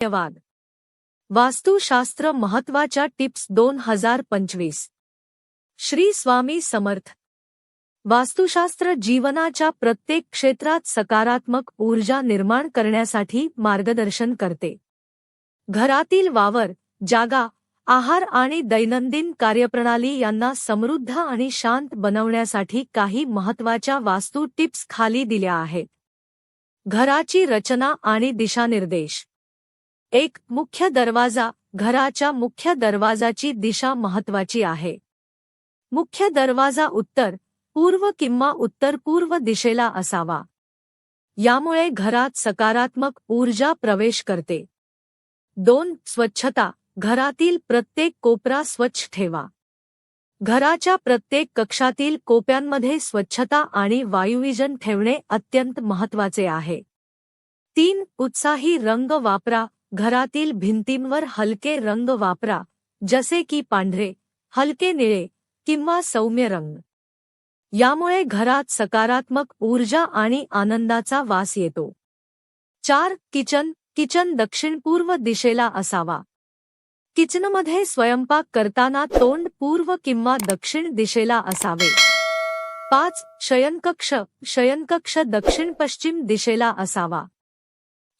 धन्यवाद. वास्तुशास्त्र महत्त्वाच्या टिप्स 2025. श्री स्वामी समर्थ. वास्तुशास्त्र जीवनाच्या प्रत्येक क्षेत्रात सकारात्मक ऊर्जा निर्माण करण्यासाठी मार्गदर्शन करते. घरातील वावर, जागा, आहार आणि दैनंदिन कार्यप्रणाली यांना समृद्ध आणि शांत बनवण्यासाठी काही महत्त्वाच्या वास्तू टिप्स खाली दिल्या आहेत. घराची रचना आणि दिशानिर्देश. 1. मुख्य दरवाजा. घराच्या मुख्य दरवाजाची दिशा महत्त्वाची आहे. मुख्य दरवाजा उत्तर, पूर्व किंवा उत्तर-पूर्व दिशेला असावा. यामुळे घरात सकारात्मक ऊर्जा प्रवेश करते. 2. स्वच्छता. घरातील प्रत्येक कोपरा स्वच्छ ठेवा. घराच्या प्रत्येक कक्षातील कोप्यांमध्ये स्वच्छता आणि वायुविजन ठेवणे अत्यंत महत्त्वाचे आहे. 3. उत्साही रंग वापरा. घरातील भिंतींवर हलके रंग वापरा, जसे की पांढरे, हलके निळे किंवा सौम्य रंग. यामुळे घरात सकारात्मक ऊर्जा आणि आनंदाचा वास येतो. 4. किचन दक्षिण-पूर्व दिशेला असावा. किचनमध्ये स्वयंपाक करताना तोंड पूर्व किंवा दक्षिण दिशेला असावे. 5. शयनकक्ष दक्षिण-पश्चिम दिशेला असावा.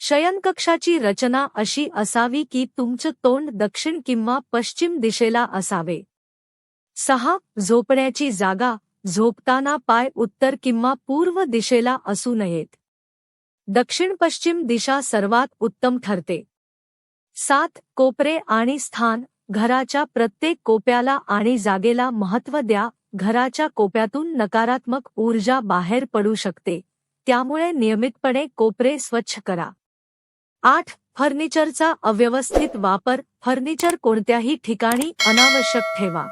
शयनकक्षाची रचना अशी असावी की तुमचं तोंड दक्षिण किंवा पश्चिम दिशेला असावे. 6. झोपण्याची जागा. झोपताना पाय उत्तर किंवा पूर्व दिशेला असू नयेत. दक्षिण-पश्चिम दिशा सर्वात उत्तम ठरते. 7. कोपरे आणि स्थान. घराच्या प्रत्येक कोप्याला आणि जागेला महत्त्व द्या. घराच्या कोप्यातून नकारात्मक ऊर्जा बाहेर पडू शकते, त्यामुळे नियमितपणे कोपरे स्वच्छ करा. 8. फर्निचरचा अव्यवस्थित वापर. फर्निचर कोणत्याही ठिकाणी अनावश्यक ठेवा.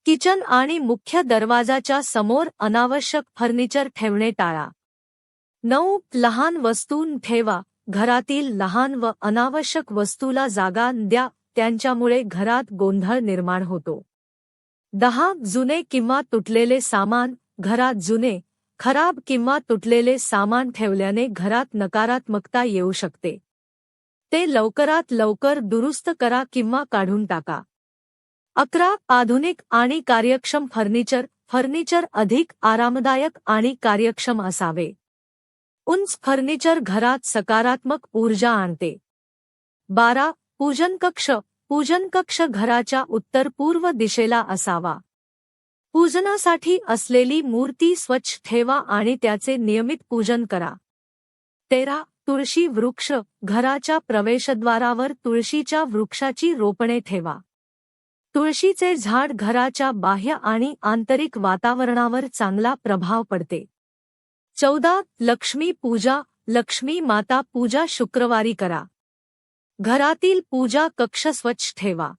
किचन आणि मुख्य दरवाजाच्या समोर अनावश्यक फर्निचर ठेवणे टाळा. 9. लहान वस्तू ठेवा. घरातील लहान व अनावश्यक वस्तूला जागा द्या, त्यांच्यामुळे घरात गोंधळ निर्माण होतो. 10. जुने किंवा तुटलेले सामान. घरात जुने, खराब किंवा तुटलेले सामान ठेवल्याने घरात नकारात्मकता येऊ शकते. ते लवकरात लवकर दुरुस्त करा किंवा काढून टाका. 11. आधुनिक आणि कार्यक्षम फर्निचर. फर्निचर अधिक आरामदायक आणि कार्यक्षम असावे. उंच फर्निचर घरात सकारात्मक ऊर्जा आणते. 12. पूजन कक्ष घराच्या उत्तर-पूर्व दिशेला असावा. पूजनासाठी असलेली मूर्ती स्वच्छ ठेवा आणि त्याचे नियमित पूजन करा. 13. तुळशी वृक्ष. घराच्या प्रवेशद्वारावर तुळशीच्या वृक्षाची रोपणे ठेवा. तुळशीचे झाड घराच्या बाह्य आणि आंतरिक वातावरणावर चांगला प्रभाव पडते. 14. लक्ष्मी पूजा. लक्ष्मी माता पूजा शुक्रवारी करा. घरातील पूजा कक्ष स्वच्छ ठेवा.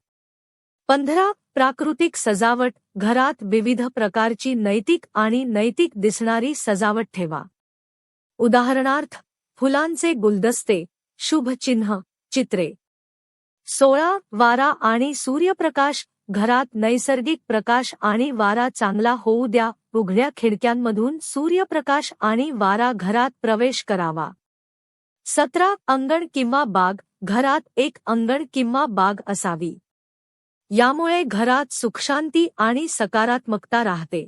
15. प्राकृतिक सजावट. घरात विविध प्रकारची नैतिक दिसणारी सजावट ठेवा. उदाहरणार्थ, फुलांचे गुलदस्ते, शुभचिन्ह, चित्रे. 16. वारा आणि सूर्यप्रकाश. घरात नैसर्गिक प्रकाश आणि वारा चांगला होऊ द्या. उघड्या खिडक्यांमधून सूर्यप्रकाश आणि वारा घरात प्रवेश करावा. 17. अंगण किंवा बाग. घरात एक अंगण किंवा बाग असावी. यामुळे घरात सुखशांती आणि सकारात्मकता राहते.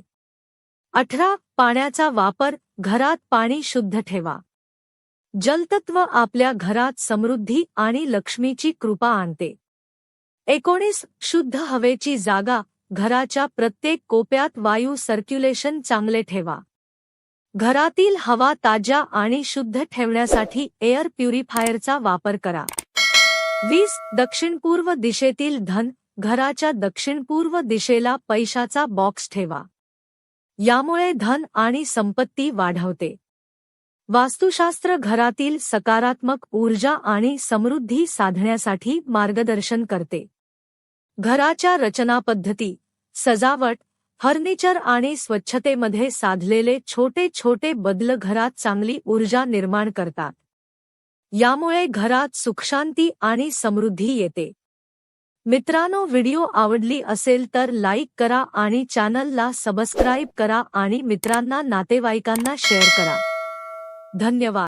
18. पाण्याचा वापर. घरात पाणी शुद्ध ठेवा. जलतत्व आपल्या घरात समृद्धी आणि लक्ष्मीची कृपा आणते. 19. शुद्ध हवेची जागा. घराच्या प्रत्येक कोपऱ्यात वायू सर्क्युलेशन चांगले ठेवा. घरातील हवा ताज्या आणि शुद्ध ठेवण्यासाठी एअर प्युरिफायरचा वापर करा. 20. दक्षिण-पूर्व दिशेतील धन. घराच्या दक्षिण-पूर्व दिशेला पैशाचा बॉक्स ठेवा. यामुळे धन आणि संपत्ती वाढवते. वास्तुशास्त्र घरातील सकारात्मक ऊर्जा आणि समृद्धी साधण्यासाठी मार्गदर्शन करते. घराच्या रचनापद्धती, सजावट, फर्निचर आणि स्वच्छतेमध्ये साधलेले छोटे बदल घरात चांगली ऊर्जा निर्माण करतात. यामुळे घरात सुखशांती आणि समृद्धी येते. मित्रांनो, व्हिडिओ आवडली असेल तर लाईक करा आणि चॅनलला सबस्क्राईब करा आणि मित्रांना नातेवाईकांना शेअर करा. धन्यवाद.